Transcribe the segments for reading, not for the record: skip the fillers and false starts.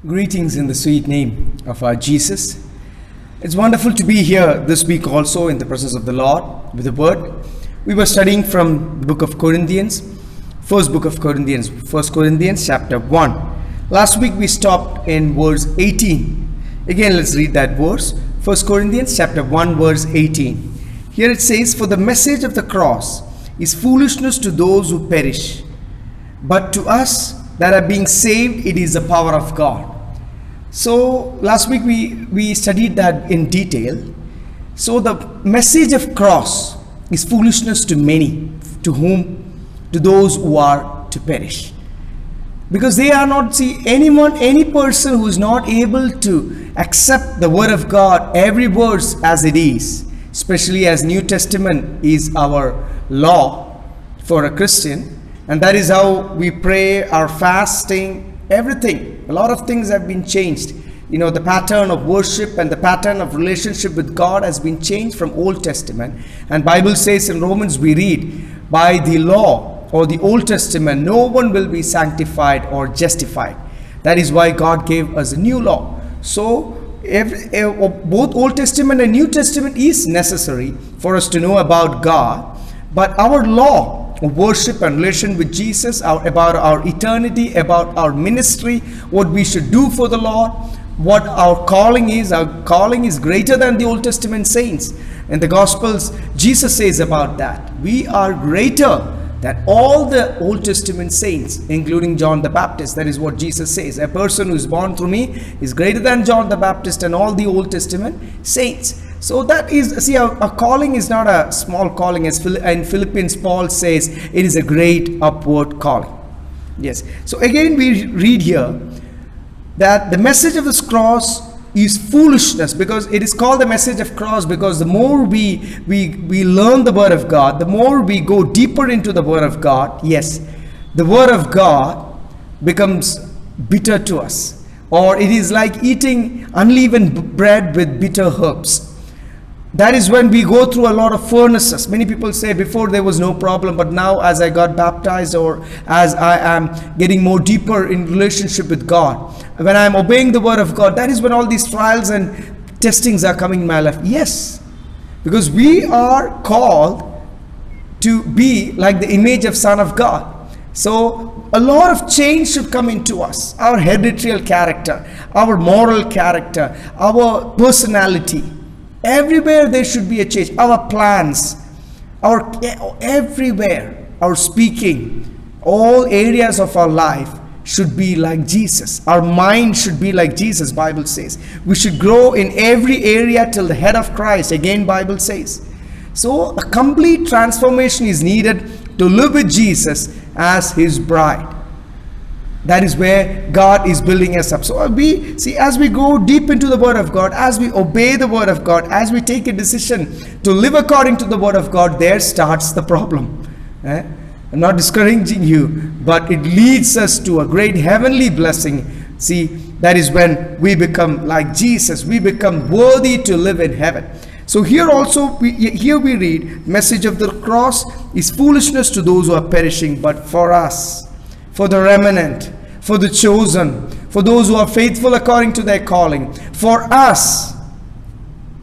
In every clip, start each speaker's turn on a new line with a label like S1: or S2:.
S1: Greetings in the sweet name of our Jesus. It's wonderful to be here this week also in the presence of the Lord with the word. We were studying from the book of Corinthians, first book of Corinthians, 1 Corinthians chapter 1. Last week we stopped in verse 18. Again, let's read that verse. 1 Corinthians chapter 1 verse 18. Here it says, "For the message of the cross is foolishness to those who perish, but to us that are being saved, it is the power of God." So last week we studied that in detail. So the message of cross is foolishness to many, to those who are to perish. Because they are not, any person who is not able to accept the word of God, every verse as it is, especially as New Testament is our law for a Christian, and that is how we pray, our fasting, everything. A lot of things have been changed. You know, the pattern of worship and the pattern of relationship with God has been changed from Old Testament. And Bible says in Romans we read, by the law or the Old Testament, no one will be sanctified or justified. That is why God gave us a new law. So both Old Testament and New Testament is necessary for us to know about God. But our law of worship and relation with Jesus, about our eternity, about our ministry, what we should do for the Lord, what our calling is greater than the Old Testament saints. In the Gospels, Jesus says about that, we are greater than all the Old Testament saints, including John the Baptist. That is what Jesus says. A person who is born through me is greater than John the Baptist and all the Old Testament saints. So that is, our calling is not a small calling. As in Philippians, Paul says, it is a great upward calling. Yes. So again, we read here that the message of this cross is foolishness, because it is called the message of cross because the more we learn the word of God, the more we go deeper into the word of God, yes, the word of God becomes bitter to us, or it is like eating unleavened bread with bitter herbs. That is when we go through a lot of furnaces. Many people say before there was no problem, but now as I got baptized or as I am getting more deeper in relationship with God, when I am obeying the word of God, that is when all these trials and testings are coming in my life. Yes, because we are called to be like the image of Son of God. So a lot of change should come into us. Our hereditary character, our moral character, our personality. Everywhere there should be a change. Our plans, everywhere, our speaking, all areas of our life should be like Jesus. Our mind should be like Jesus, Bible says. We should grow in every area till the head of Christ, again Bible says. So a complete transformation is needed to live with Jesus as his bride. That is where God is building us up. So we see, as we go deep into the word of God, as we obey the word of God, as we take a decision to live according to the word of God, there starts the problem. I'm not discouraging you, but it leads us to a great heavenly blessing. See, that is when we become like Jesus. We become worthy to live in heaven. So here also, here we read, message of the cross is foolishness to those who are perishing, but for us, for the remnant, for the chosen, for those who are faithful according to their calling, for us,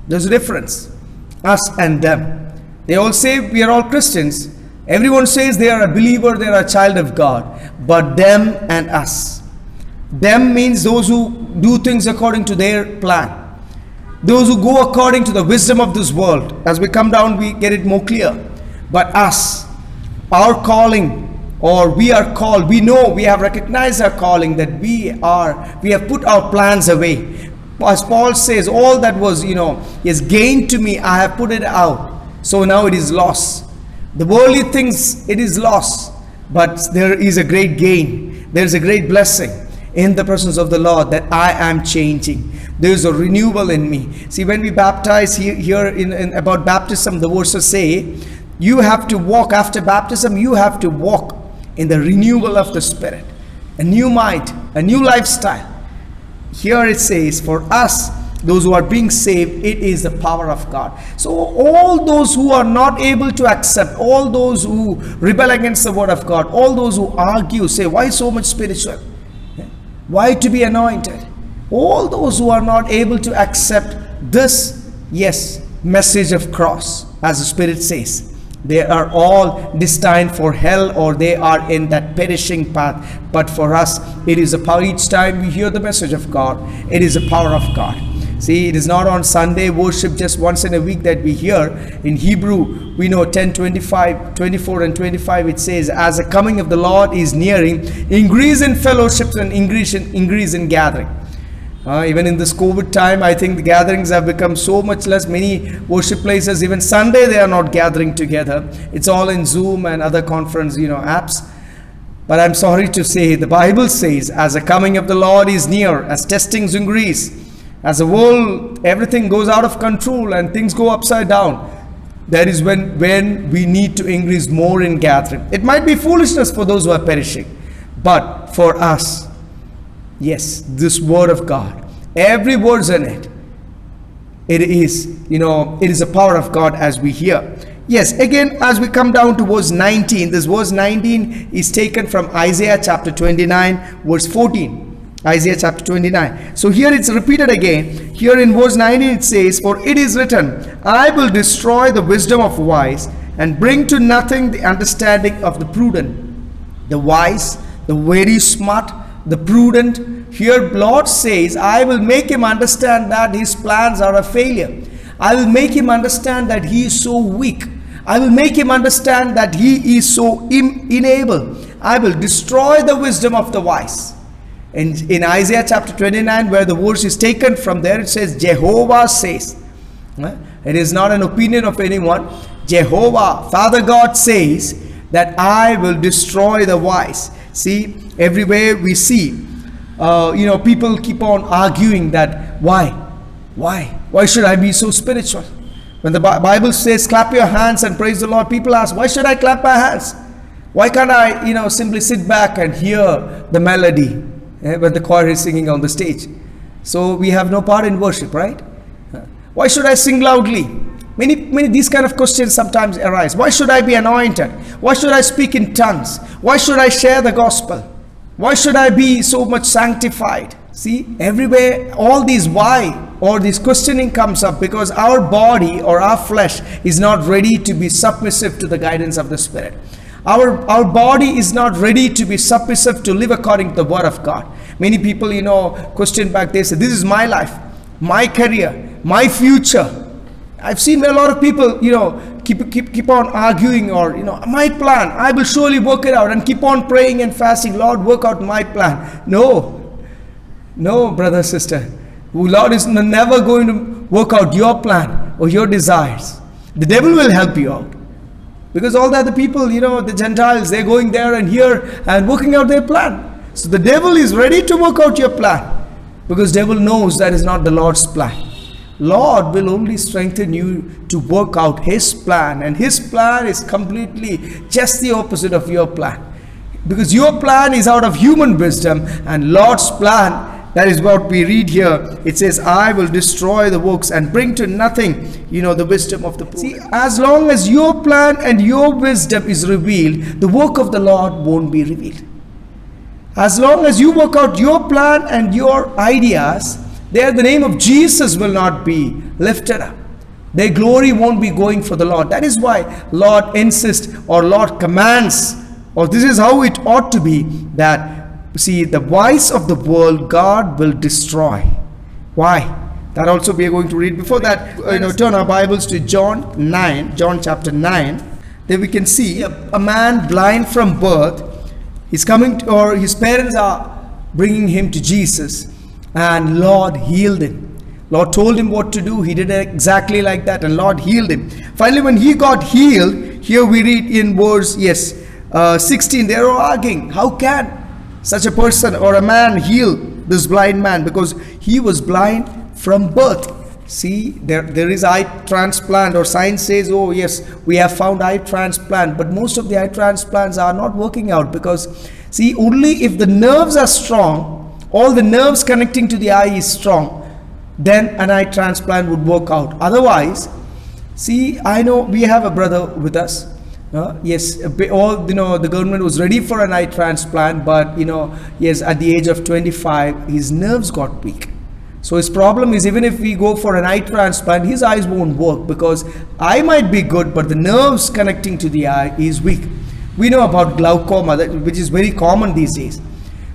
S1: there's a difference, us and them. They all say we are all Christians. Everyone says they are a believer, they are a child of God, but them and us. Them means those who do things according to their plan, those who go according to the wisdom of this world. As we come down, we get it more clear. But us, our calling, or we are called, we know, we have recognized our calling, that we have put our plans away. As Paul says, all that was, is gained to me, I have put it out. So now it is lost. The worldly things, it is lost. But there is a great gain. There is a great blessing in the presence of the Lord, that I am changing. There is a renewal in me. See, when we baptize here in about baptism, the verses say, you have to walk after baptism, you have to walk in the renewal of the Spirit, a new mind, a new lifestyle. Here it says, for us, those who are being saved, it is the power of God. So all those who are not able to accept, all those who rebel against the word of God, all those who argue, say, why so much spiritual? Why to be anointed? All those who are not able to accept this, yes, message of cross, as the Spirit says, they are all destined for hell, or they are in that perishing path. But for us, it is a power. Each time we hear the message of God, it is a power of God. See, it is not on Sunday worship just once in a week that we hear. In Hebrew, we know 10:25, 24 and 25, it says, as the coming of the Lord is nearing, increase in fellowships and increase in gathering. Even in this COVID time, I think the gatherings have become so much less. Many worship places, even Sunday, they are not gathering together. It's all in Zoom and other conference, apps. But I'm sorry to say, the Bible says, as the coming of the Lord is near, as testings increase, as the world, everything goes out of control and things go upside down, that is when we need to increase more in gathering. It might be foolishness for those who are perishing, but for us, yes, this word of God, every word's in it. It is, it is a power of God as we hear. Yes, again, as we come down to verse 19, this verse 19 is taken from Isaiah chapter 29, verse 14. Isaiah chapter 29. So here it's repeated again. Here in verse 19 it says, for it is written, I will destroy the wisdom of wise and bring to nothing the understanding of the prudent. The wise, the very smart, the prudent. Here Lord says, I will make him understand that his plans are a failure. I will make him understand that he is so weak. I will make him understand that he is so unable. I will destroy the wisdom of the wise. And in Isaiah chapter 29, where the verse is taken from, there it says, Jehovah says. It is not an opinion of anyone. Jehovah, Father God says that I will destroy the wise. See, everywhere we see, people keep on arguing that why should I be so spiritual? When the Bible says clap your hands and praise the Lord, people ask, why should I clap my hands? Why can't I simply sit back and hear the melody when the choir is singing on the stage? So we have no part in worship, right? Why should I sing loudly? Many these kind of questions sometimes arise. Why should I be anointed? Why should I speak in tongues? Why should I share the gospel? Why should I be so much sanctified? See, everywhere all these why or this questioning comes up because our body or our flesh is not ready to be submissive to the guidance of the Spirit. Our body is not ready to be submissive to live according to the word of God. Many people, question back, they say, this is my life, my career, my future. I've seen a lot of people, keep on arguing or, my plan, I will surely work it out, and keep on praying and fasting, Lord, work out my plan. No, brother, sister. Lord is never going to work out your plan or your desires. The devil will help you out. Because all the other people, the Gentiles, they're going there and here and working out their plan. So the devil is ready to work out your plan. Because devil knows that is not the Lord's plan. Lord will only strengthen you to work out his plan. And his plan is completely just the opposite of your plan. Because your plan is out of human wisdom, and Lord's plan, that is what we read here. It says, I will destroy the works and bring to nothing, the wisdom of the poor. See, as long as your plan and your wisdom is revealed, the work of the Lord won't be revealed. As long as you work out your plan and your ideas, there the name of Jesus will not be lifted up. Their glory won't be going for the Lord. That is why Lord insists or Lord commands, or this is how it ought to be, that see, the wise of the world God will destroy. Why? That also we are going to read. Before that, turn our Bibles to John chapter 9. There we can see a man blind from birth. He's coming to, or his parents are bringing him to Jesus, and Lord healed him. Lord told him what to do. He did exactly like that, and Lord healed him. Finally, when he got healed, here we read in verse 16, they are arguing, how can such a person or a man heal this blind man? Because he was blind from birth. See, there is eye transplant, or science says, oh yes, we have found eye transplant, but most of the eye transplants are not working out, because see, only if the nerves are strong, all the nerves connecting to the eye is strong, then an eye transplant would work out. Otherwise, see, I know we have a brother with us. Yes, the government was ready for an eye transplant, but yes, at the age of 25, his nerves got weak. So his problem is, even if we go for an eye transplant, his eyes won't work because eye might be good, but the nerves connecting to the eye is weak. We know about glaucoma, which is very common these days.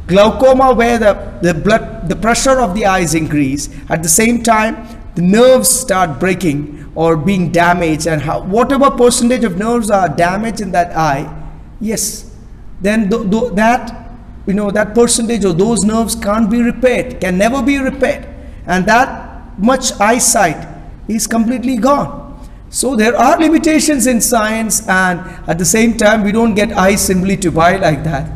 S1: Glaucoma, where the pressure of the eyes increase. At the same time, the nerves start breaking or being damaged, and whatever percentage of nerves are damaged in that eye, yes, then that percentage of those nerves can't be repaired, can never be repaired, and that much eyesight is completely gone. So there are limitations in science, and at the same time we don't get eyes simply to buy like that.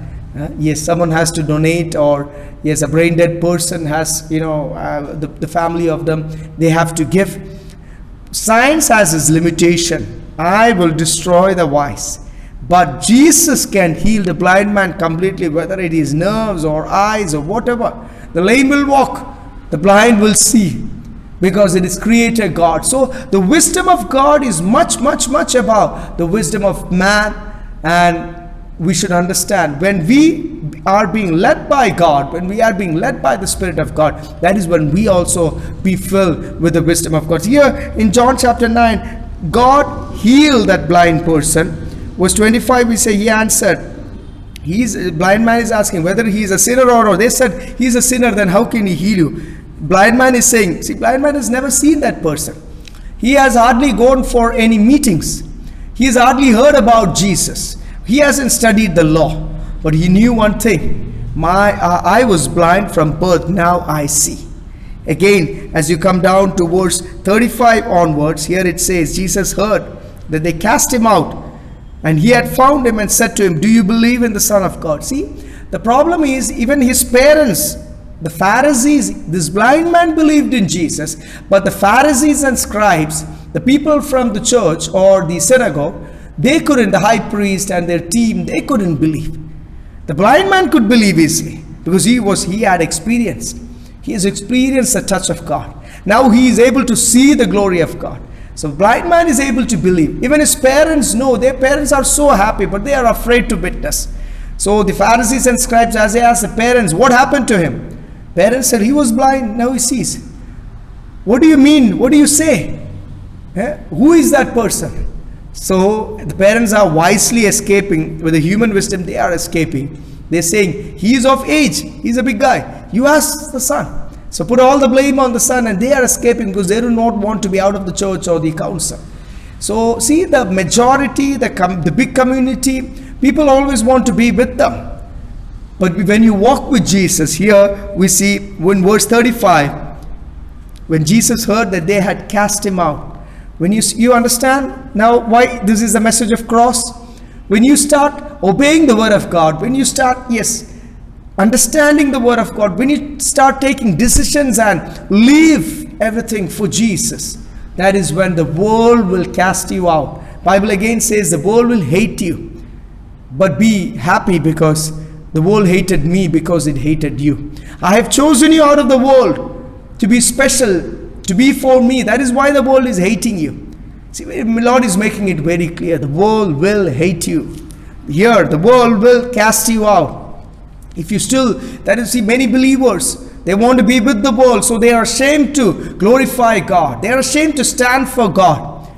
S1: Yes, someone has to donate, or yes, a brain dead person has, the family of them, they have to give. Science has its limitation. I will destroy the wise. But Jesus can heal the blind man completely, whether it is nerves or eyes or whatever. The lame will walk, the blind will see, because it is Creator God. So the wisdom of God is much, much, much above the wisdom of man. And we should understand, when we are being led by God, when we are being led by the Spirit of God, that is when we also be filled with the wisdom of God. Here in John chapter 9, God healed that blind person. Verse 25, we say, he answered. Blind man is asking whether he is a sinner or not. They said, he is a sinner, then how can he heal you? Blind man is saying, see, blind man has never seen that person. He has hardly gone for any meetings. He has hardly heard about Jesus. He hasn't studied the law. But he knew one thing. I was blind from birth, now I see. Again, as you come down to verse 35 onwards, here it says, Jesus heard that they cast him out. And he had found him and said to him, do you believe in the Son of God? See, the problem is, even his parents, the Pharisees, this blind man believed in Jesus, but the Pharisees and scribes, the people from the church or the synagogue, they couldn't, the high priest and their team, they couldn't believe. The blind man could believe easily because he had experienced. He has experienced the touch of God. Now he is able to see the glory of God. So blind man is able to believe. Even his parents know. Their parents are so happy, but they are afraid to witness. So the Pharisees and scribes, as they asked the parents, what happened to him? Parents said, he was blind, now he sees. What do you mean? What do you say? Who is that person? So the parents are wisely escaping. With the human wisdom, they are escaping. They're saying, he is of age. He's a big guy. You ask the son. So put all the blame on the son, and they are escaping because they do not want to be out of the church or the council. So see, the majority, the big community, people always want to be with them. But when you walk with Jesus, here we see in verse 35, when Jesus heard that they had cast him out. When you understand now why this is the message of cross? When you start obeying the word of God, when you start, understanding the word of God, when you start taking decisions and leave everything for Jesus, that is when the world will cast you out. Bible again says the world will hate you, but be happy because the world hated me because it hated you. I have chosen you out of the world to be special, to be for me. That is why the world is hating you. See, the Lord is making it very clear. The world will hate you. Here, the world will cast you out. If you still, that is, see, many believers, they want to be with the world, so they are ashamed to glorify God. They are ashamed to stand for God.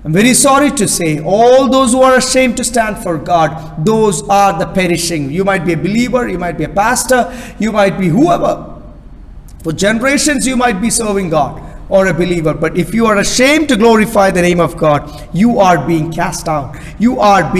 S1: I'm very sorry to say, all those who are ashamed to stand for God, those are the perishing. You might be a believer, you might be a pastor, you might be whoever. For generations you might be serving God or a believer, but if you are ashamed to glorify the name of God, you are being cast out. You are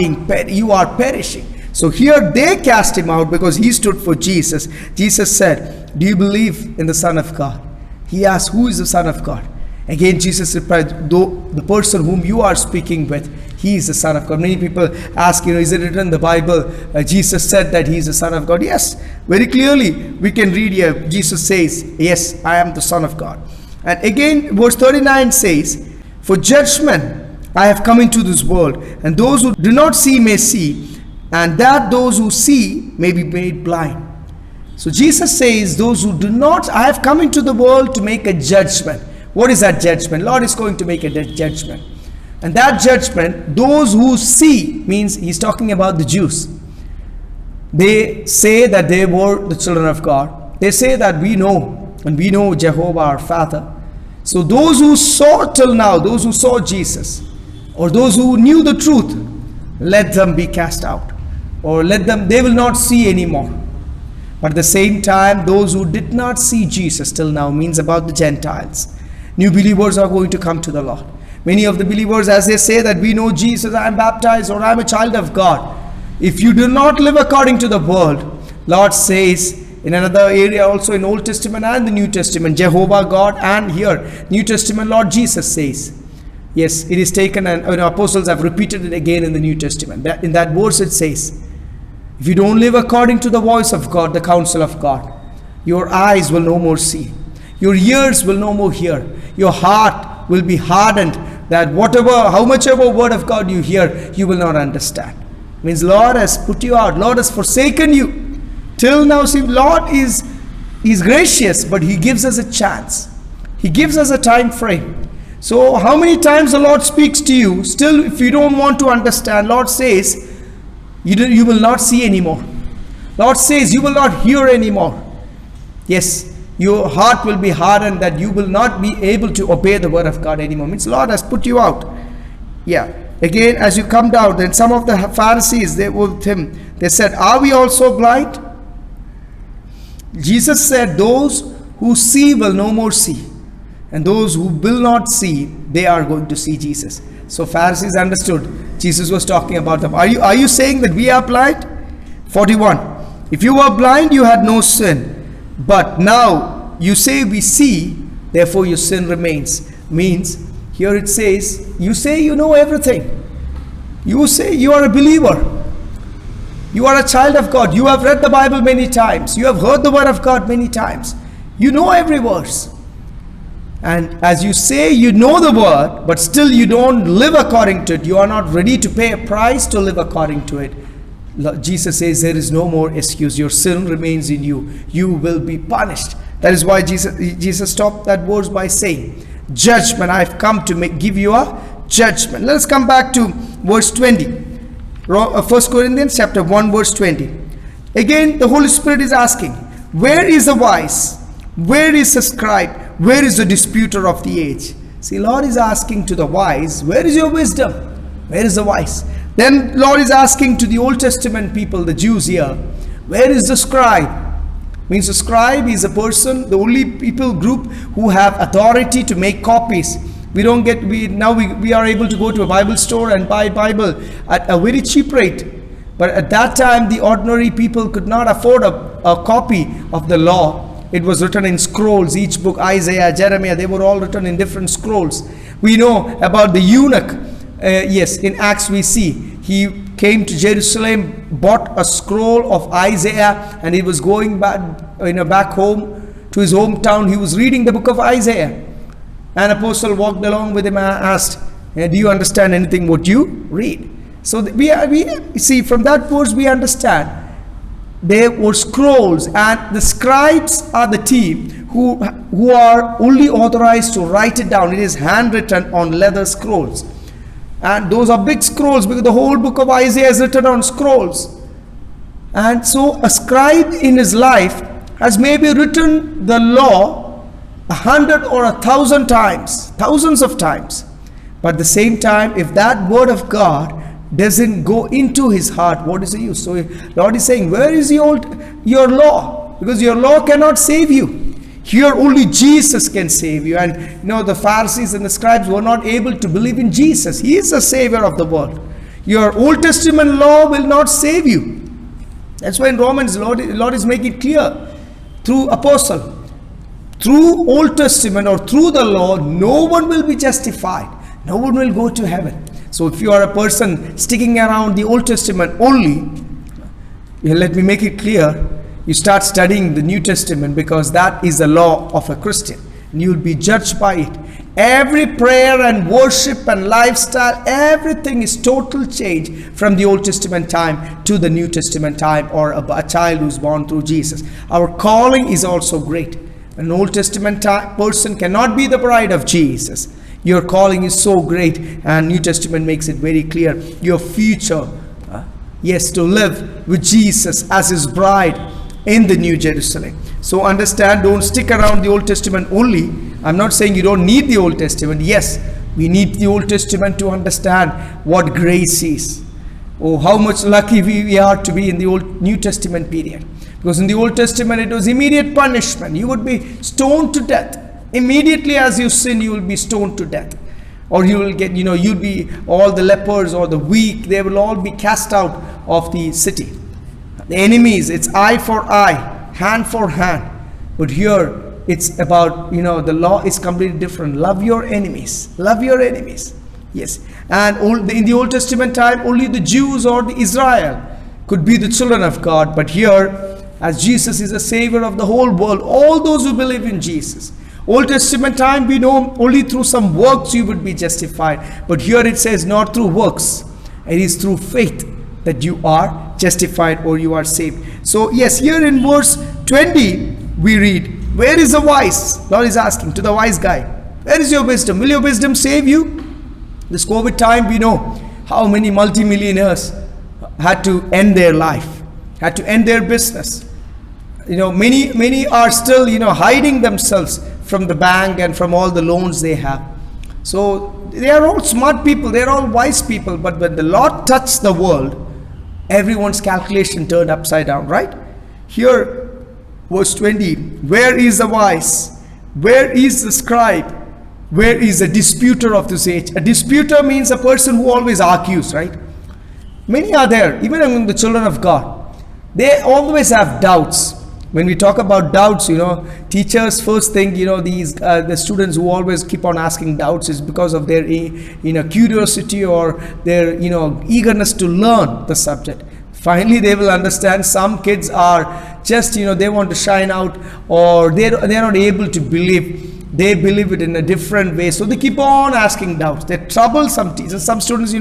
S1: perishing. So here they cast him out because he stood for Jesus. Jesus said, do you believe in the Son of God? He asked, who is the Son of God? Again, Jesus replied, the person whom you are speaking with, he is the Son of God. Many people ask, is it written in the Bible, Jesus said that he is the Son of God? Yes, very clearly we can read here. Jesus says, yes, I am the Son of God. And again, verse 39 says, for judgment I have come into this world, and those who do not see may see, and that those who see may be made blind. So Jesus says, those who do not, I have come into the world to make a judgment. What is that judgment? Lord is going to make a judgment. And that judgment, those who see, means he's talking about the Jews. They say that they were the children of God. They say that we know and we know Jehovah our Father. So those who saw till now, those who saw Jesus, or those who knew the truth, let them be cast out, or they will not see anymore. But at the same time, those who did not see Jesus till now, means about the Gentiles, new believers are going to come to the Lord. Many of the believers, as they say that we know Jesus, I am baptized, or I am a child of God. If you do not live according to the world, Lord says in another area also in Old Testament and the New Testament, Jehovah God, and here New Testament Lord Jesus says. Yes, it is taken, and apostles have repeated it again in the New Testament. In that verse it says, if you don't live according to the voice of God, the counsel of God, your eyes will no more see, your ears will no more hear, your heart will be hardened, that how much ever word of God you hear, you will not understand. Means Lord has put you out, Lord has forsaken you. Till now, see, Lord is gracious, but He gives us a chance. He gives us a time frame. So how many times the Lord speaks to you, still if you don't want to understand, Lord says, you will not see anymore. Lord says, you will not hear anymore. Yes, your heart will be hardened, that you will not be able to obey the word of God anymore. Means Lord has put you out. Yeah. Again, as you come down, then some of the Pharisees, they were with him. They said, are we also blind? Jesus said, those who see will no more see, and those who will not see, they are going to see Jesus. So Pharisees understood Jesus was talking about them. Are you saying that we are blind? 41. If you were blind, you had no sin, but now you say we see, therefore your sin remains. Means here it says, you say you know everything. You say you are a believer. You are a child of God. You have read the Bible many times. You have heard the word of God many times. You know every verse. And as you say you know the word, but still you don't live according to it, you are not ready to pay a price to live according to it, Jesus says there is no more excuse. Your sin remains in you. You will be punished. That is why Jesus stopped that verse by saying, judgment, I have come to give you a judgment. Let us come back to verse 20. 1 Corinthians chapter 1 verse 20. Again the Holy Spirit is asking, where is the wise? Where is the scribe? Where is the disputer of the age? See, Lord is asking to the wise, where is your wisdom? Where is the wise? Then Lord is asking to the Old Testament people, the Jews here, where is the scribe? Means the scribe is a person, the only people group who have authority to make copies. We are able to go to a Bible store and buy Bible at a very cheap rate. But at that time, the ordinary people could not afford a copy of the law. It was written in scrolls. Each book, Isaiah, Jeremiah, they were all written in different scrolls. We know about the eunuch. Yes, in Acts we see he came to Jerusalem, bought a scroll of Isaiah, and he was going back home to his hometown. He was reading the book of Isaiah. An apostle walked along with him and asked, do you understand anything what you read? So we see from that verse we understand there were scrolls, and the scribes are the team who are only authorized to write it down. It is handwritten on leather scrolls, and those are big scrolls because the whole book of Isaiah is written on scrolls. And so a scribe in his life has maybe written the law 100 or 1,000 times, thousands of times. But at the same time, if that word of God doesn't go into his heart, what is the use? So Lord is saying, where is your law? Because your law cannot save you. Here only Jesus can save you. And the Pharisees and the scribes were not able to believe in Jesus. He is the Savior of the world. Your Old Testament law will not save you. That's why in Romans, Lord is making it clear through apostle. Through Old Testament or through the law, no one will be justified. No one will go to heaven. So if you are a person sticking around the Old Testament only, let me make it clear, you start studying the New Testament, because that is the law of a Christian. And you will be judged by it. Every prayer and worship and lifestyle, everything is total change from the Old Testament time to the New Testament time, or a child who's born through Jesus. Our calling is also great. An Old Testament person cannot be the bride of Jesus. Your calling is so great, and New Testament makes it very clear. Your future, yes, to live with Jesus as his bride in the New Jerusalem. So understand, don't stick around the Old Testament only. I'm not saying you don't need the Old Testament. Yes, we need the Old Testament to understand what grace is. Oh, how much lucky we are to be in the New Testament period. Because in the Old Testament, it was immediate punishment. You would be stoned to death. Immediately as you sin, you will be stoned to death. Or you will get, you'll be, all the lepers or the weak, they will all be cast out of the city. The enemies, it's eye for eye, hand for hand. But here, it's about, the law is completely different. Love your enemies. Love your enemies. Yes. And in the Old Testament time, only the Jews or the Israel could be the children of God. But here, as Jesus is the Savior of the whole world, all those who believe in Jesus. Old Testament time, we know only through some works you would be justified. But here it says not through works. It is through faith that you are justified or you are saved. So yes, here in verse 20, we read, where is the wise? Lord is asking to the wise guy, where is your wisdom? Will your wisdom save you? This COVID time, we know how many multimillionaires had to end their life, had to end their business. Many are still, hiding themselves from the bank and from all the loans they have. So they are all smart people, they are all wise people. But when the Lord touched the world, everyone's calculation turned upside down, right? Here, verse 20, where is the wise? Where is the scribe? Where is the disputer of this age? A disputer means a person who always argues, right? Many are there, even among the children of God. They always have doubts. When we talk about doubts, teachers first think, the students who always keep on asking doubts is because of their, curiosity or their, eagerness to learn the subject. Finally, they will understand some kids are just, they want to shine out, or they're not able to believe. They believe it in a different way. So they keep on asking doubts. They trouble some teachers. Some students,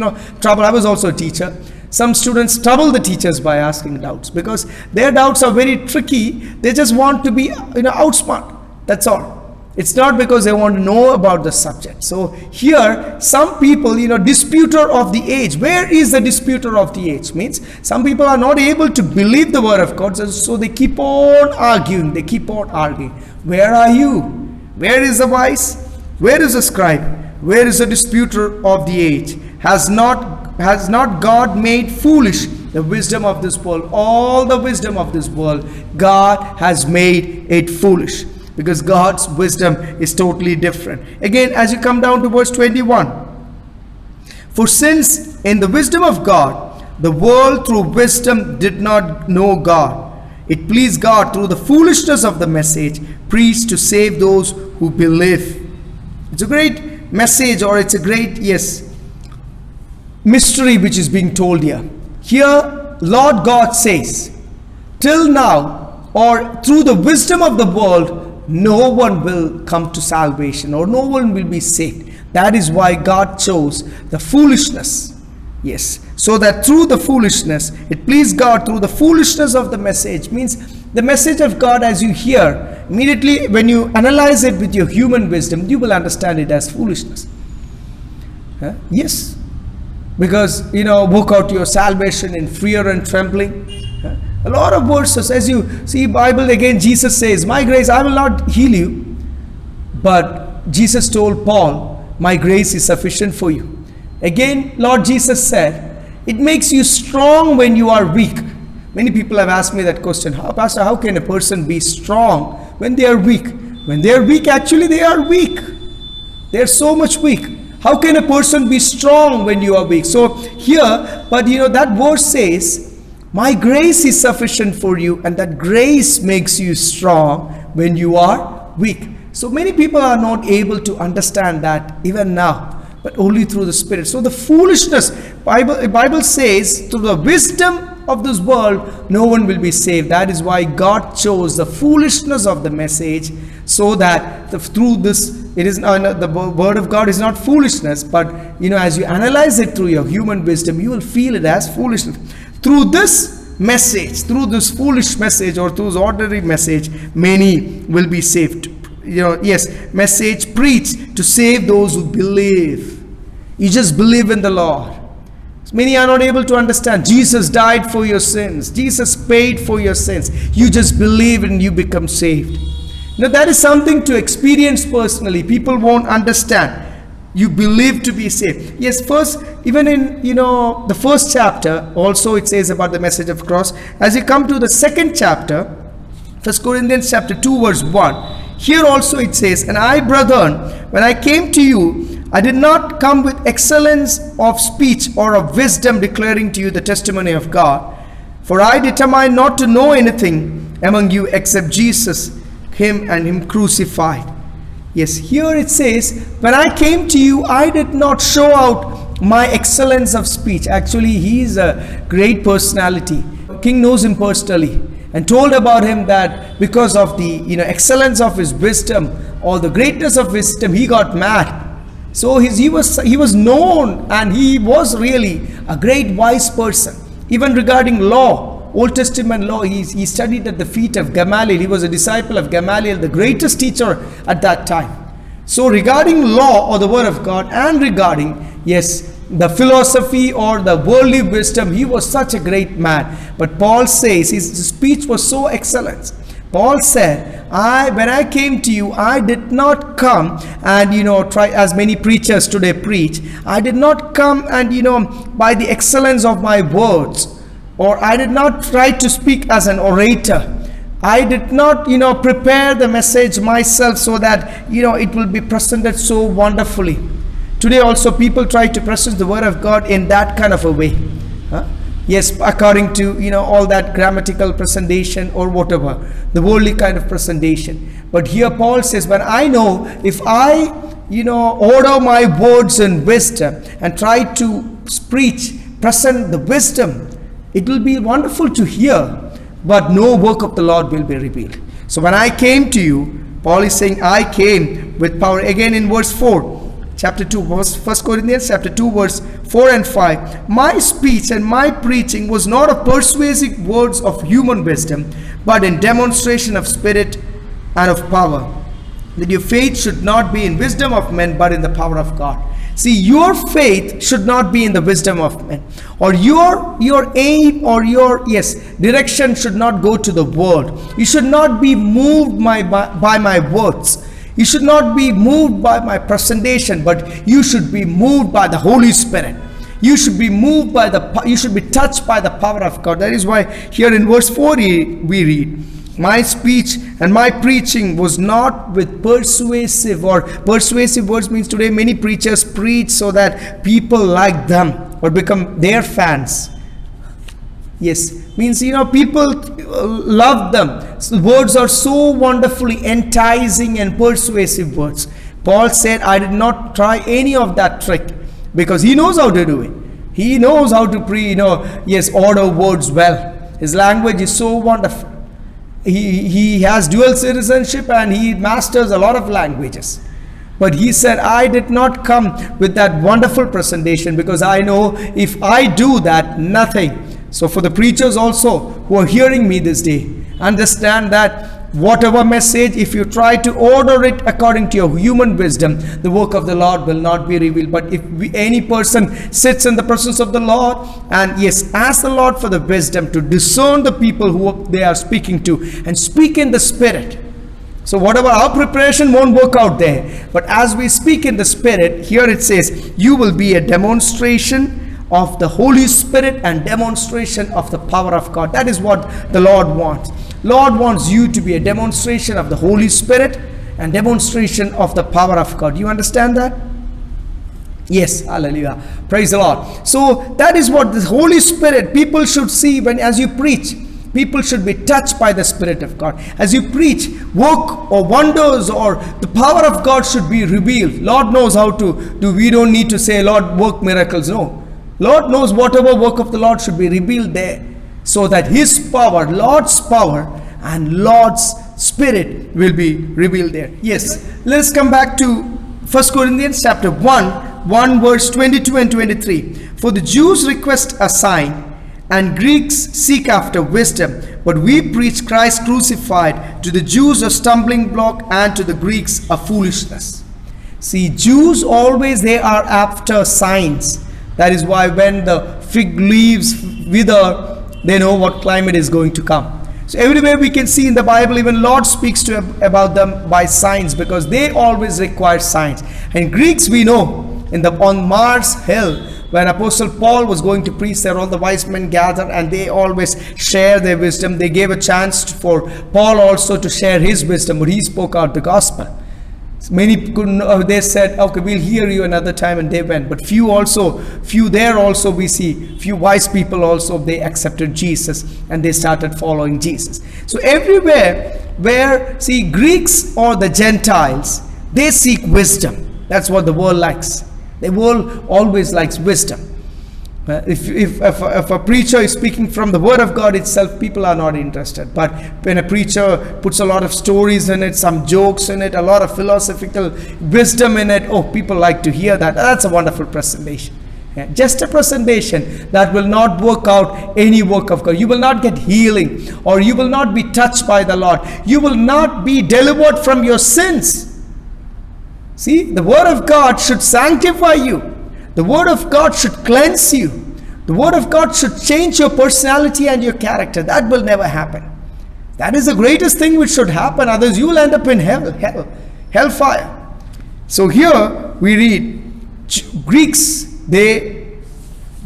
S1: trouble. I was also a teacher. Some students trouble the teachers by asking doubts because their doubts are very tricky. They just want to be, outsmart. That's all. It's not because they want to know about the subject. So here, some people, disputer of the age. Where is the disputer of the age? Means some people are not able to believe the word of God. So they keep on arguing. They keep on arguing. Where are you? Where is the wise? Where is the scribe? Where is the disputer of the age? Has not God made foolish the wisdom of this world? All the wisdom of this world, God has made it foolish. Because God's wisdom is totally different. Again, as you come down to verse 21. For since in the wisdom of God, the world through wisdom did not know God, it pleased God through the foolishness of the message preached to save those who believe. It's a great message, or it's a great, mystery which is being told here. Here, Lord God says, till now, or through the wisdom of the world, no one will come to salvation, or no one will be saved. That is why God chose the foolishness. Yes, so that through the foolishness, it pleased God through the foolishness of the message. Means the message of God, as you hear, immediately when you analyze it with your human wisdom, you will understand it as foolishness. Yes, because work out your salvation in fear and trembling. A lot of verses, as you see Bible, again Jesus says, my grace, I will not heal you. But Jesus told Paul, my grace is sufficient for you. Again, Lord Jesus said, it makes you strong when you are weak. Many people have asked me that question, Pastor, how can a person be strong when they are weak? When they are weak, actually they are weak. They are so much weak. How can a person be strong when you are weak? So here, but that verse says, my grace is sufficient for you, and that grace makes you strong when you are weak. So many people are not able to understand that even now, but only through the Spirit. So the foolishness, Bible says, through the wisdom of this world, no one will be saved. That is why God chose the foolishness of the message, so that through this, it is not, the word of God is not foolishness, but as you analyze it through your human wisdom, you will feel it as foolishness. Through this message, through this foolish message, or through this ordinary message, many will be saved. Message preached to save those who believe. You just believe in the Lord. Many are not able to understand. Jesus died for your sins. Jesus paid for your sins. You just believe and you become saved. Now that is something to experience personally. People won't understand. You believe to be saved. Yes, first, even in the first chapter, also it says about the message of cross. As you come to the second chapter, 1 Corinthians chapter 2 verse 1, here also it says, "And I, brethren, when I came to you, I did not come with excellence of speech or of wisdom, declaring to you the testimony of God. For I determined not to know anything among you except Jesus, him and him crucified." Yes, here it says, when I came to you, I did not show out my excellence of speech. Actually, he is a great personality. King knows him personally and told about him that because of the excellence of his wisdom or the greatness of wisdom, he got mad. So he was known, and he was really a great wise person. Even regarding law, Old Testament law, he studied at the feet of Gamaliel. He was a disciple of Gamaliel, the greatest teacher at that time. So regarding law or the word of God, and regarding, yes, the philosophy or the worldly wisdom, he was such a great man. But Paul says his speech was so excellent. Paul said, when I came to you, I did not come and try, as many preachers today preach, I did not come and by the excellence of my words, or I did not try to speak as an orator. I did not prepare the message myself so that it will be presented so wonderfully. Today also people try to present the word of God in that kind of a way. Yes, according to all that grammatical presentation or whatever, the worldly kind of presentation. But here Paul says, when I know, if I order my words in wisdom and try to preach, present the wisdom, it will be wonderful to hear, but no work of the Lord will be revealed. So when I came to you, Paul is saying, I came with power. Again in verse 4. Chapter 2, 1 Corinthians chapter 2 verse 4 and 5. My speech and my preaching was not of persuasive words of human wisdom, but in demonstration of spirit and of power, that your faith should not be in wisdom of men, but in the power of God. See, your faith should not be in the wisdom of men, or your aim or your direction should not go to the world. You should not be moved by my words. You should not be moved by my presentation, but you should be moved by the Holy Spirit. You should be moved by you should be touched by the power of God. That is why here in verse 4 we read, my speech and my preaching was not with persuasive words. Means today many preachers preach so that people like them or become their fans. Yes, means people love them. So the words are so wonderfully enticing and persuasive words. Paul said, I did not try any of that trick, because he knows how to do it. He knows how to order words well. His language is so wonderful. He has dual citizenship and he masters a lot of languages. But he said, I did not come with that wonderful presentation, because I know if I do that, nothing. So for the preachers also who are hearing me this day, understand that whatever message, if you try to order it according to your human wisdom, the work of the Lord will not be revealed. But if any person sits in the presence of the Lord and ask the Lord for the wisdom to discern the people who they are speaking to and speak in the Spirit. So whatever our preparation won't work out there, but as we speak in the Spirit, here it says, you will be a demonstration of the Holy Spirit and demonstration of the power of God. That is what the Lord wants. Lord wants you to be a demonstration of the Holy Spirit and demonstration of the power of God. You understand that? Yes, hallelujah. Praise the Lord. So that is what the Holy Spirit, people should see as you preach. People should be touched by the Spirit of God. As you preach, work or wonders or the power of God should be revealed. Lord knows how to do. We don't need to say, Lord, work miracles. No. Lord knows whatever work of the Lord should be revealed there, so that His power, Lord's power and Lord's Spirit will be revealed there. Yes, let's come back to 1 Corinthians chapter 1 verse 22 and 23. For the Jews request a sign, and Greeks seek after wisdom, but we preach Christ crucified, to the Jews a stumbling block and to the Greeks a foolishness. See, Jews always, they are after signs. That is why when the fig leaves wither, they know what climate is going to come. So everywhere we can see in the Bible, even Lord speaks about them by signs, because they always require signs. And Greeks, we know, on Mars Hill, when Apostle Paul was going to preach there, all the wise men gathered and they always share their wisdom. They gave a chance for Paul also to share his wisdom, but he spoke out the gospel. Many couldn't, they said, okay, we'll hear you another time, and they went. But few there also we see, few wise people also, they accepted Jesus and they started following Jesus. So everywhere where, see, Greeks or the Gentiles, they seek wisdom. That's what the world likes. The world always likes wisdom. If a preacher is speaking from the word of God itself, people are not interested. But when a preacher puts a lot of stories in it, some jokes in it, a lot of philosophical wisdom in it, oh, people like to hear that. That's a wonderful presentation. Just a presentation that will not work out any work of God. You will not get healing, or you will not be touched by the Lord. You will not be delivered from your sins. See, the word of God should sanctify you. The word of God should cleanse you. The word of God should change your personality and your character. That will never happen. That is the greatest thing which should happen. Otherwise you will end up in hellfire. So here we read, Greeks, they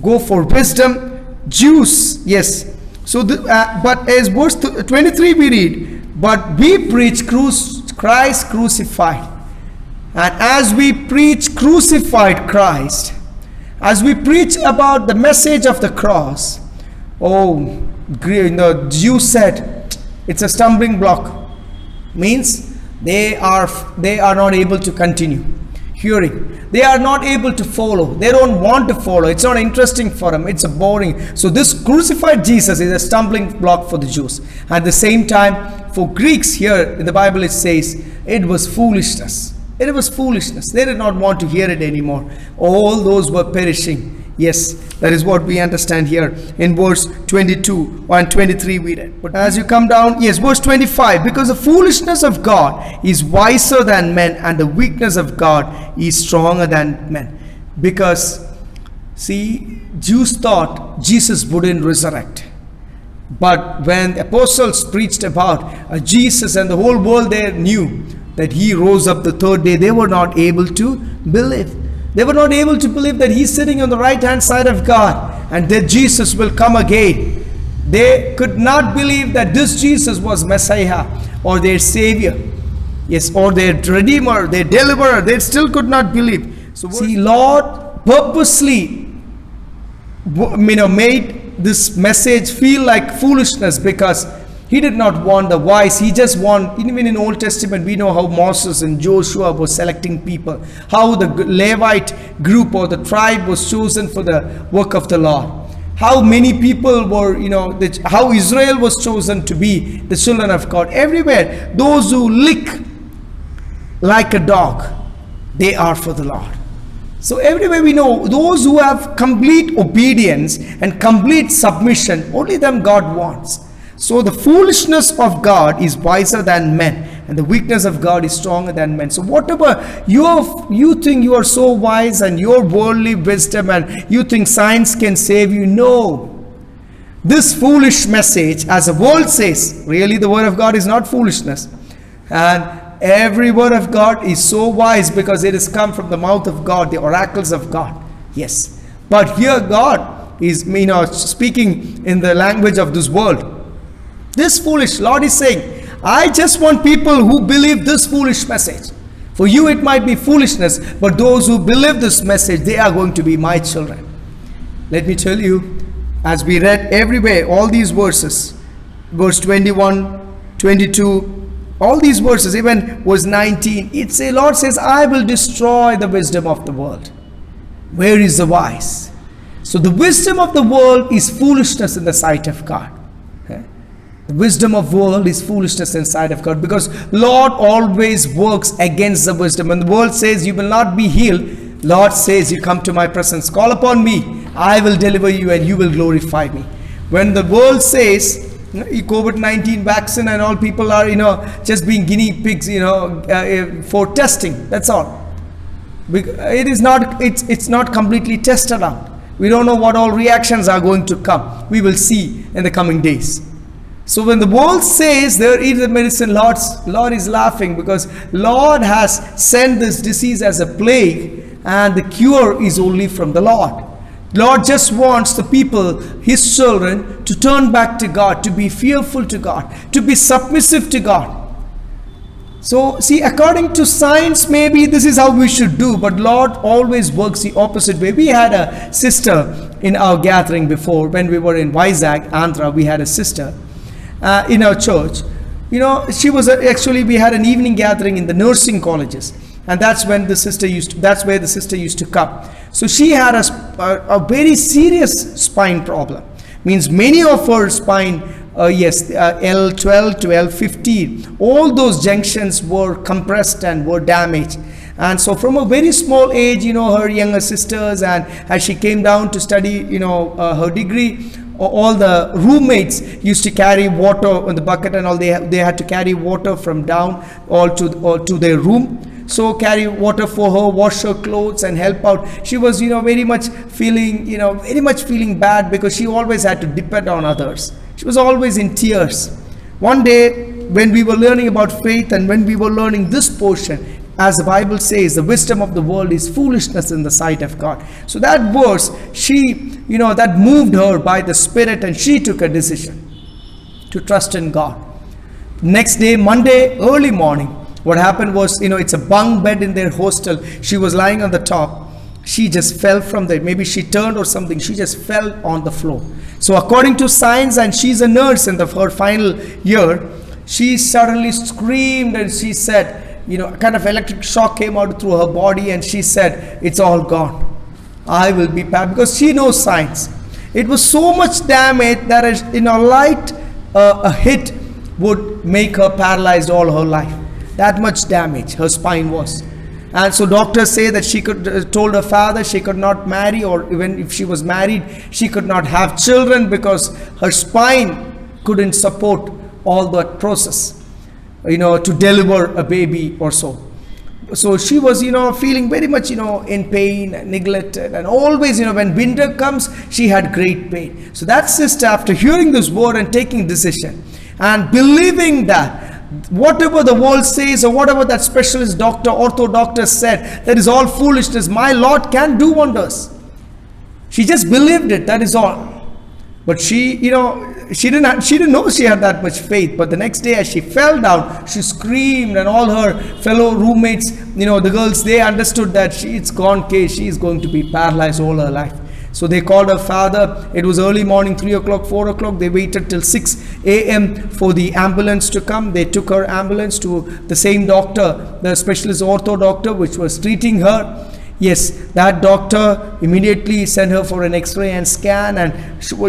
S1: go for wisdom. Jews, yes. So, but as verse 23 we read, but we preach Christ crucified. And as we preach crucified Christ, as we preach about the message of the cross, the Jews said it's a stumbling block. Means they are not able to continue hearing. They are not able to follow. They don't want to follow. It's not interesting for them. It's boring. So this crucified Jesus is a stumbling block for the Jews. At the same time, for Greeks, here in the Bible it says it was foolishness. It was foolishness. They did not want to hear it anymore. All those were perishing. Yes, that is what we understand here in verse 22 and 23 we read. But as you come down, yes, verse 25, because the foolishness of God is wiser than men, and the weakness of God is stronger than men. Because, see, Jews thought Jesus wouldn't resurrect. But when the apostles preached about Jesus, and the whole world there knew that he rose up the third day, they were not able to believe. They were not able to believe that he's sitting on the right hand side of God and that Jesus will come again. They could not believe that this Jesus was Messiah or their Savior, yes, or their Redeemer, their Deliverer. They still could not believe. So see, Lord purposely made this message feel like foolishness, because he did not want the wise. He just want, even in Old Testament, we know how Moses and Joshua were selecting people, how the Levite group or the tribe was chosen for the work of the Lord, how many people were, how Israel was chosen to be the children of God. Everywhere, those who lick like a dog, they are for the Lord. So everywhere we know, those who have complete obedience and complete submission, only them God wants. So the foolishness of God is wiser than men, and the weakness of God is stronger than men. So whatever you think you are so wise, and your worldly wisdom, and you think science can save you, no. This foolish message, as the world says, really the word of God is not foolishness. And every word of God is so wise, because it has come from the mouth of God, the oracles of God. Yes. But here God is speaking in the language of this world. This foolish, Lord is saying, I just want people who believe this foolish message. For you it might be foolishness, but those who believe this message, they are going to be my children. Let me tell you, as we read everywhere, all these verses, verse 21, 22, all these verses, even verse 19, Lord says, I will destroy the wisdom of the world. Where is the wise? So the wisdom of the world is foolishness in the sight of God. The wisdom of world is foolishness in sight of God, because Lord always works against the wisdom. When the world says you will not be healed, Lord says you come to my presence, call upon me, I will deliver you and you will glorify me. When the world says COVID-19 vaccine and all, people are just being guinea pigs for testing, that's all. It's not completely tested out. We don't know what all reactions are going to come. We will see in the coming days. So when the world says there is a medicine, Lord is laughing, because Lord has sent this disease as a plague, and the cure is only from the Lord. Lord just wants the people, His children, to turn back to God, to be fearful to God, to be submissive to God. So see, according to science, maybe this is how we should do, but Lord always works the opposite way. We had a sister in our gathering before, when we were in Vizag, Andhra. We had a sister in our church. You know, she was actually, we had an evening gathering in the nursing colleges, and that's when the sister that's where the sister used to come. So she had a very serious spine problem. Means many of her spine, L12 to L15, all those junctions were compressed and were damaged. And so from a very small age, you know, her younger sisters, and as she came down to study, you know, her degree, all the roommates used to carry water in the bucket, and all they had to carry water from down all to their room. So carry water for her, wash her clothes, and help out. She was, you know, very much feeling bad, because she always had to depend on others. She was always in tears. One day, when we were learning about faith, and when we were learning this portion, as the Bible says, the wisdom of the world is foolishness in the sight of God. So that verse, that moved her by the Spirit, and she took a decision to trust in God. Next day, Monday, early morning, what happened was, it's a bunk bed in their hostel. She was lying on the top. She just fell from there. Maybe she turned or something. She just fell on the floor. So according to science, and she's a nurse in her final year, she suddenly screamed, and she said, kind of electric shock came out through her body, and she said, it's all gone. I will be bad, because she knows science. It was so much damage that a hit would make her paralyzed all her life. That much damage her spine was. And so doctors say that she told her father she could not marry, or even if she was married, she could not have children, because her spine couldn't support all that process, to deliver a baby or so. So she was, feeling very much, in pain, neglected, and always, when winter comes, she had great pain. So that sister, after hearing this word and taking decision and believing that whatever the world says, or whatever that specialist doctor, ortho doctor said, that is all foolishness. My Lord can do wonders. She just believed it. That is all. But she didn't know she had that much faith. But the next day, as she fell down, she screamed, and all her fellow roommates, the girls, they understood that it's gone case. She is going to be paralyzed all her life. So they called her father. It was early morning, 3 o'clock, 4 o'clock. They waited till 6 a.m. for the ambulance to come. They took her ambulance to the same doctor, the specialist ortho doctor, which was treating her. Yes, that doctor immediately sent her for an x-ray and scan, and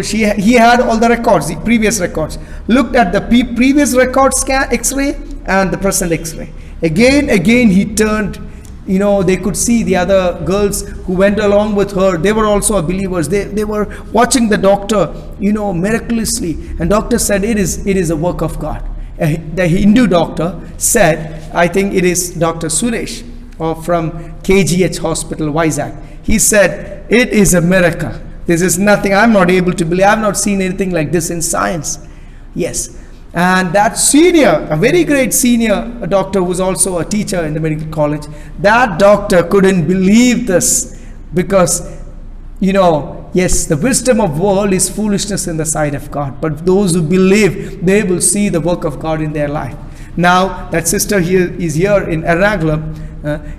S1: he had all the records, the previous records. Looked at the previous record scan, x-ray, and the present x-ray. Again he turned. They could see the other girls who went along with her. They were also believers. They were watching the doctor, miraculously. And doctor said, it is a work of God. The Hindu doctor said, I think it is Dr. Suresh, from KGH Hospital, Vizag. He said, it is a miracle. This is nothing. I'm not able to believe. I've not seen anything like this in science. Yes. And that senior, a very great senior doctor, who was also a teacher in the medical college, that doctor couldn't believe this, because, yes, the wisdom of world is foolishness in the sight of God. But those who believe, they will see the work of God in their life. Now, that sister here is here in Ernakulam.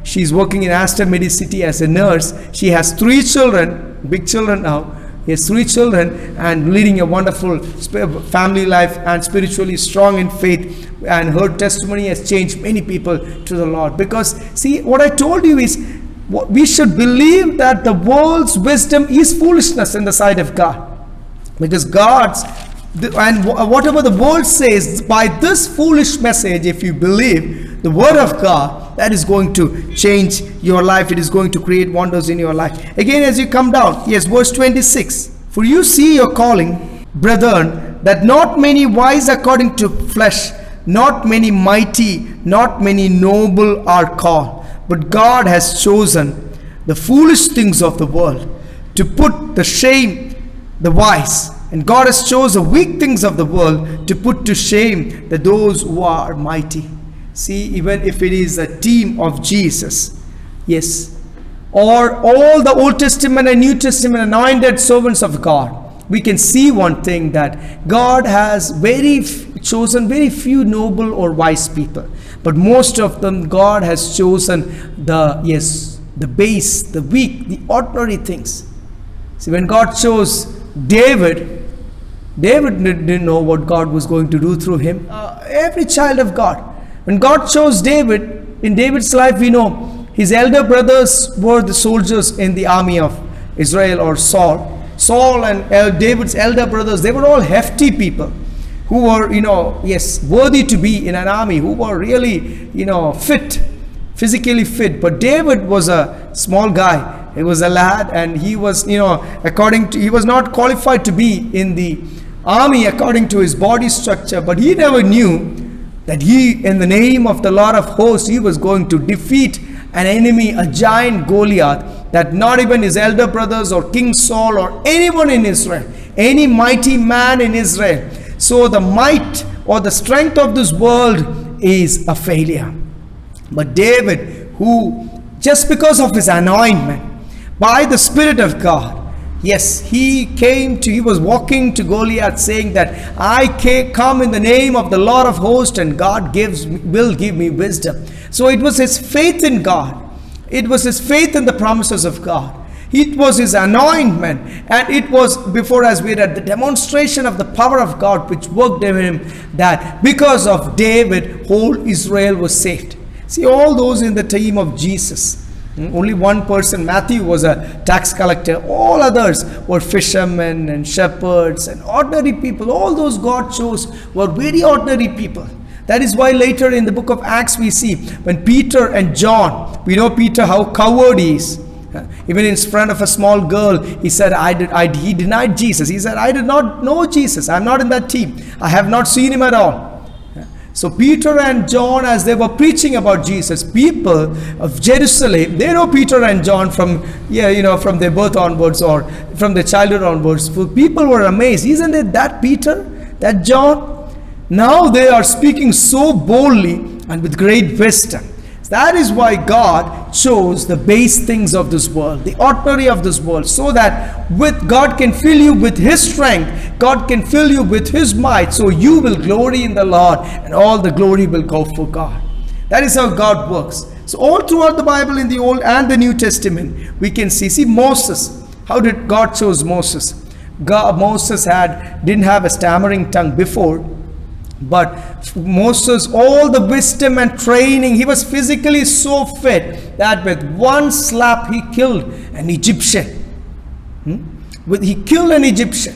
S1: She's working in Aster Medicity as a nurse. She has 3 children, big children now. He has 3 children, and leading a wonderful family life, and spiritually strong in faith. And her testimony has changed many people to the Lord. Because, see, what I told you is, we should believe that the world's wisdom is foolishness in the sight of God. Because whatever the world says, by this foolish message, if you believe the word of God, that is going to change your life. It is going to create wonders in your life. Again, as you come down, yes, verse 26. For you see your calling, brethren, that not many wise according to flesh, not many mighty, not many noble are called. But God has chosen the foolish things of the world to put to shame the wise. And God has chosen the weak things of the world to put to shame those who are mighty. See, even if it is a team of Jesus, yes, or all the Old Testament and New Testament anointed servants of God, we can see one thing, that God has chosen very few noble or wise people, but most of them God has chosen the base, the weak, the ordinary things. See, when God chose David didn't know what God was going to do through him. Every child of God, when God chose David, in David's life we know his elder brothers were the soldiers in the army of Israel, or Saul and David's elder brothers, they were all hefty people who were, worthy to be in an army, who were really, fit, physically fit. But David was a small guy. He was a lad, and he was, he was not qualified to be in the army according to his body structure. But he never knew that in the name of the Lord of hosts, he was going to defeat an enemy, a giant Goliath, that not even his elder brothers or King Saul or anyone in Israel, any mighty man in Israel. So the might or the strength of this world is a failure. But David, who just because of his anointment by the Spirit of God, yes, he was walking to Goliath saying that I come in the name of the Lord of hosts, and God will give me wisdom. So it was his faith in God. It was his faith in the promises of God. It was his anointment, and it was, before, as we read, the demonstration of the power of God which worked in him, that because of David, whole Israel was saved. See, all those in the team of Jesus. Only one person, Matthew, was a tax collector. All others were fishermen and shepherds and ordinary people. All those God chose were very ordinary people. That is why later in the book of Acts we see when Peter and John, we know Peter how coward he is. Even in front of a small girl, he said, he denied Jesus. He said, I did not know Jesus. I'm not in that team. I have not seen him at all. So Peter and John, as they were preaching about Jesus, people of Jerusalem, they know Peter and John from their birth onwards, or from their childhood onwards. People were amazed. Isn't it that Peter, that John? Now they are speaking so boldly and with great wisdom. That is why God chose the base things of this world, the ordinary of this world, so that God can fill you with his strength, God can fill you with his might, so you will glory in the Lord, and all the glory will go for God. That is how God works. So all throughout the Bible, in the Old and the New Testament, we can see Moses. How did God choose Moses? Moses didn't have a stammering tongue before. But Moses, all the wisdom and training, he was physically so fit that with one slap he killed an Egyptian. He killed an Egyptian.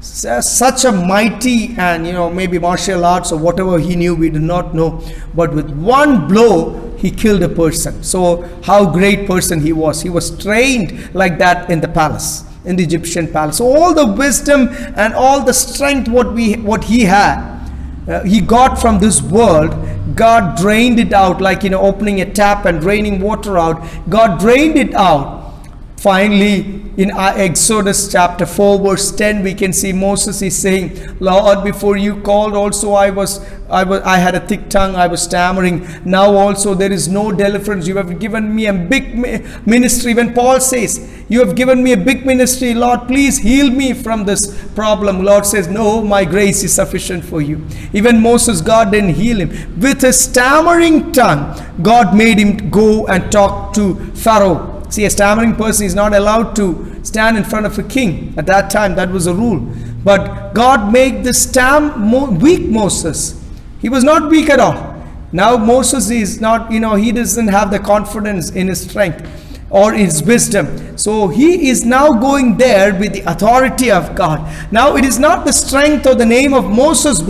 S1: Such a mighty, and maybe martial arts or whatever he knew, we do not know. But with one blow he killed a person. So how great person he was. He was trained like that in the palace, in the Egyptian palace. So all the wisdom and all the strength what he had, he got from this world. God drained it out, like opening a tap and draining water out. God drained it out. Finally, in Exodus chapter 4 verse 10, we can see Moses is saying, Lord, before you called also I had a thick tongue, I was stammering. Now also there is no deliverance. You have given me a big ministry. When Paul says, you have given me a big ministry, Lord, please heal me from this problem. Lord says, no, my grace is sufficient for you. Even Moses, God didn't heal him. With his stammering tongue, God made him go and talk to Pharaoh. See, a stammering person is not allowed to stand in front of a king. At that time, that was a rule. But God made this weak Moses. He was not weak at all. Now Moses is not, he doesn't have the confidence in his strength or his wisdom. So he is now going there with the authority of God. Now it is not the strength or the name of Moses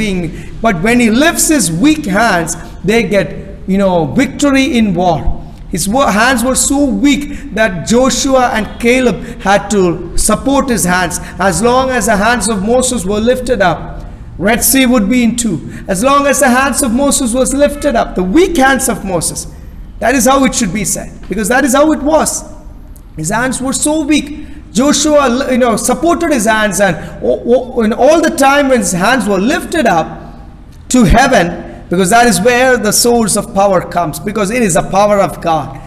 S1: but when he lifts his weak hands, they get, victory in war. His hands were so weak that Joshua and Caleb had to support his hands. As long as the hands of Moses were lifted up, Red Sea would be in two. As long as the hands of Moses was lifted up, the weak hands of Moses, that is how it should be said, because that is how it was. His hands were so weak. Joshua, supported his hands, and all the time when his hands were lifted up to heaven, because that is where the source of power comes, because it is the power of God.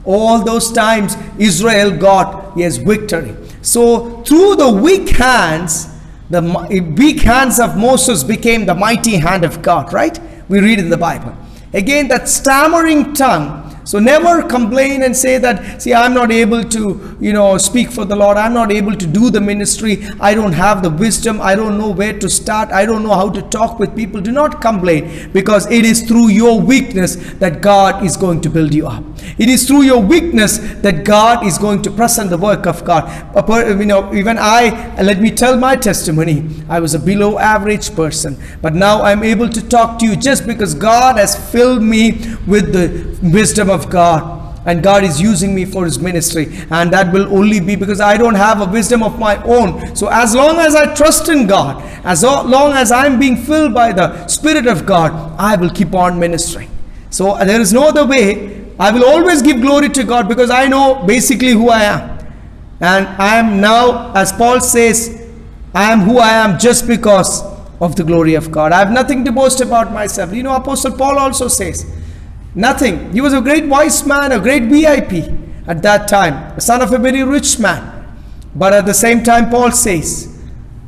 S1: All those times Israel got, yes, victory. So through the weak hands of Moses became the mighty hand of God, right? We read in the Bible. Again, that stammering tongue. So never complain and say that, see, I'm not able to, speak for the Lord. I'm not able to do the ministry. I don't have the wisdom. I don't know where to start. I don't know how to talk with people. Do not complain, because it is through your weakness that God is going to build you up. It is through your weakness that God is going to present the work of God. Even let me tell my testimony. I was a below average person, but now I'm able to talk to you just because God has filled me with the wisdom of God, and God is using me for his ministry, and that will only be because I don't have a wisdom of my own. So as long as I trust in God, as long as I'm being filled by the Spirit of God, I will keep on ministering. So there is no other way. I will always give glory to God, because I know basically who I am, and I am now, as Paul says, I am who I am just because of the glory of God. I have nothing to boast about myself. Apostle Paul also says nothing. He was a great wise man, a great VIP at that time, a son of a very rich man. But at the same time, Paul says,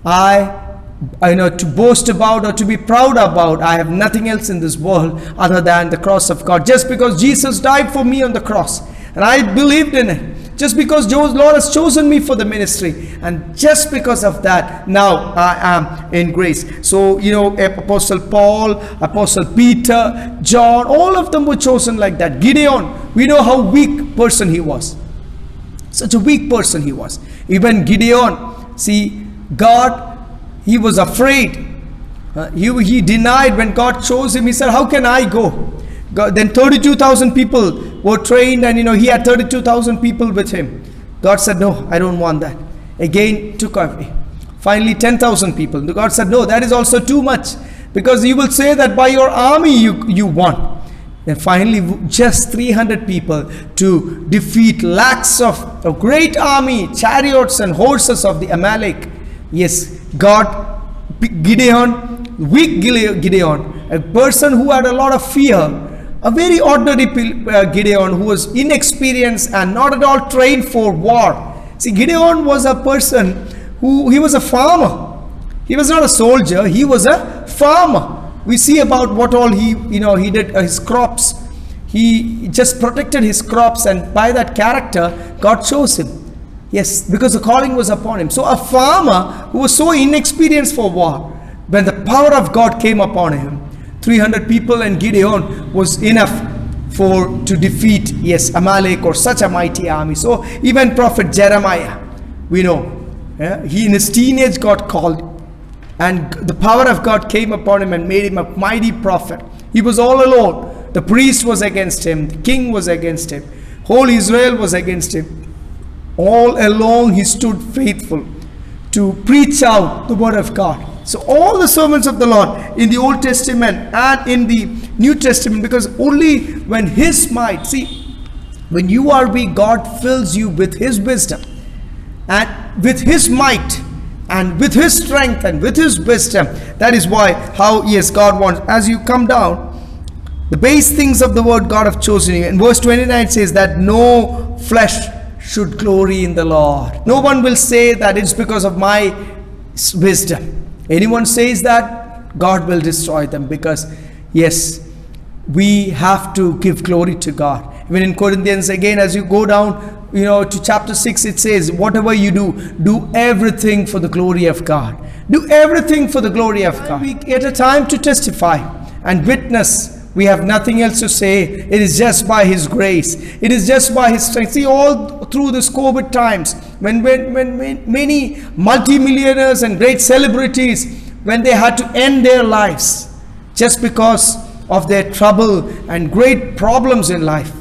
S1: to boast about or to be proud about, I have nothing else in this world other than the cross of God. Just because Jesus died for me on the cross, and I believed in it. Just because the Lord has chosen me for the ministry, and just because of that, now I am in grace. So, Apostle Paul, Apostle Peter, John, all of them were chosen like that. Gideon, we know how weak person he was. Such a weak person he was. Even Gideon, see, God, he was afraid. He denied when God chose him. He said, how can I go? Then 32,000 people were trained, and he had 32,000 people with him. God said, no, I don't want that. Again took away. Finally 10,000 people. God said, no, that is also too much, because you will say that by your army you won. And finally just 300 people to defeat lakhs of a great army, chariots and horses of the Amalek. Yes, God, Gideon, weak Gideon, a person who had a lot of fear, a very ordinary Gideon who was inexperienced and not at all trained for war. See, Gideon was a person he was a farmer. He was not a soldier, he was a farmer. We see about what all he did, his crops. He just protected his crops, and by that character, God chose him. Yes, because the calling was upon him. So a farmer who was so inexperienced for war, when the power of God came upon him, 300 people and Gideon was enough to defeat, yes, Amalek or such a mighty army. So even prophet Jeremiah, we know, he in his teenage got called, and the power of God came upon him and made him a mighty prophet. He was all alone. The priest was against him, the king was against him, whole Israel was against him. All along he stood faithful to preach out the word of God. So all the servants of the Lord in the Old Testament and in the New Testament, because only when his might, see, when you are weak, God fills you with his wisdom and with his might and with his strength and with his wisdom. That is why, yes, God wants, as you come down, the base things of the word God have chosen you. And verse 29 says that no flesh should glory in the Lord. No one will say that it's because of my wisdom. Anyone says that, God will destroy them, because yes, we have to give glory to God. Even in Corinthians, again, as you go down to chapter 6, it says, whatever you do everything for the glory of God. Do everything for the glory of God. We get a time to testify and witness. We have nothing else to say. It is just by his grace. It is just by his strength. See, all through this COVID times, when many multimillionaires and great celebrities, when they had to end their lives just because of their trouble and great problems in life,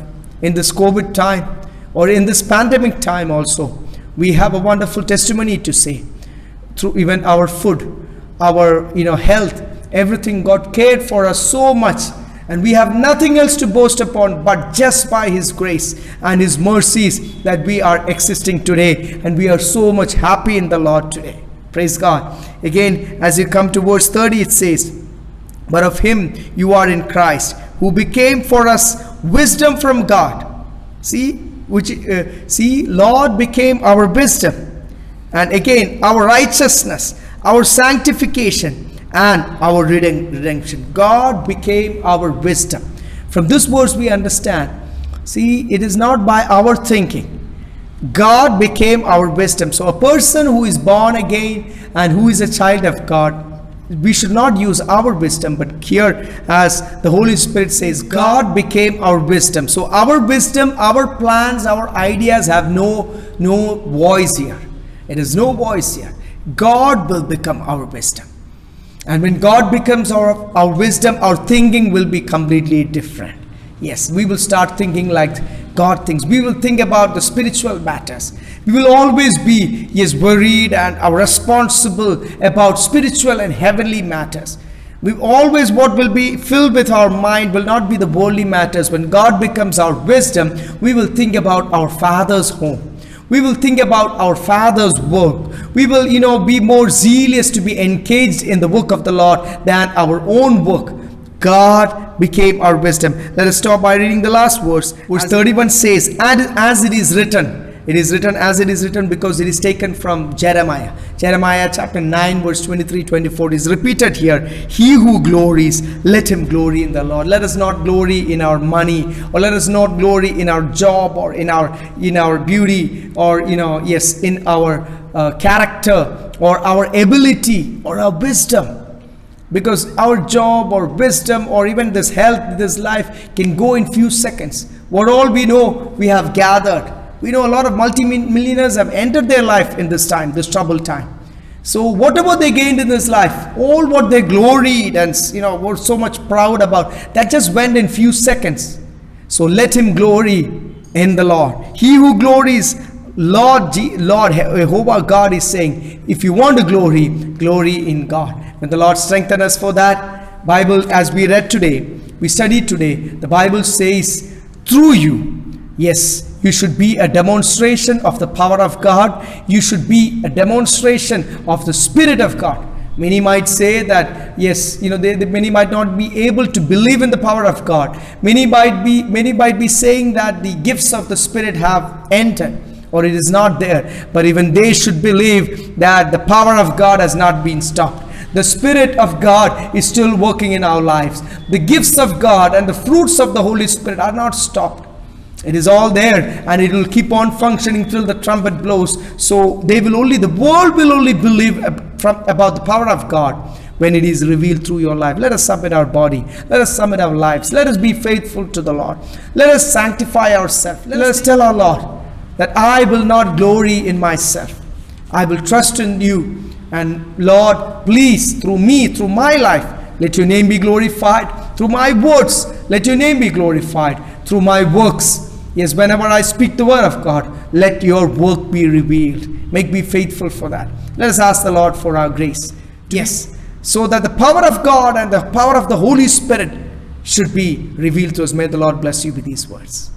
S1: in this COVID time or in this pandemic time also, we have a wonderful testimony to say. Through even our food, our health, everything, God cared for us so much. And we have nothing else to boast upon but just by His grace and His mercies that we are existing today. And we are so much happy in the Lord today. Praise God. Again, as you come to verse 30, it says, but of Him you are in Christ, who became for us wisdom from God. See, Lord became our wisdom. And again, our righteousness, our sanctification, and our redemption. God became our wisdom. From this verse we understand, see, it is not by our thinking. God became our wisdom. So a person who is born again and who is a child of God, we should not use our wisdom, but here, as the Holy Spirit says, God became our wisdom. So our wisdom, our plans, our ideas have no voice here. It is no voice here. God will become our wisdom. And when God becomes our wisdom, our thinking will be completely different. Yes, we will start thinking like God thinks. We will think about the spiritual matters. We will always be, yes, worried and are responsible about spiritual and heavenly matters. We always, what will be filled with our mind will not be the worldly matters. When God becomes our wisdom, we will think about our Father's home. We will think about our Father's work. We will, be more zealous to be engaged in the work of the Lord than our own work. God became our wisdom. Let us stop by reading the last verse. Verse 31 says, and as it is written as it is written, because it is taken from Jeremiah. Jeremiah chapter 9 verse 23-24 is repeated here. He who glories, let him glory in the Lord. Let us not glory in our money, or let us not glory in our job, or in our beauty, or in our character, or our ability, or our wisdom. Because our job or wisdom or even this health, this life can go in few seconds. What all we know, we have gathered. We know a lot of multi-millionaires have entered their life in this time, this troubled time. So whatever they gained in this life, all what they gloried and were so much proud about, that just went in few seconds. So let him glory in the Lord. He who glories, Lord Jehovah God is saying, if you want to glory, glory in God. When the Lord strengthen us for that, Bible, as we read today, we studied today, the Bible says, through you, yes, you should be a demonstration of the power of God. You should be a demonstration of the Spirit of God. Many might say that, yes, many might not be able to believe in the power of God. Many might be saying that the gifts of the Spirit have entered, or it is not there. But even they should believe that the power of God has not been stopped. The Spirit of God is still working in our lives. The gifts of God and the fruits of the Holy Spirit are not stopped. It is all there, and it will keep on functioning till the trumpet blows. So the world will only believe about the power of God when it is revealed through your life. Let us submit our body. Let us submit our lives. Let us be faithful to the Lord. Let us sanctify ourselves. Let us tell our Lord that I will not glory in myself. I will trust in you. And Lord, please, through me, through my life, let your name be glorified. Through my words, let your name be glorified. Through my works, yes, whenever I speak the word of God, let your work be revealed. Make me faithful for that. Let us ask the Lord for our grace. Yes, so that the power of God and the power of the Holy Spirit should be revealed to us. May the Lord bless you with these words.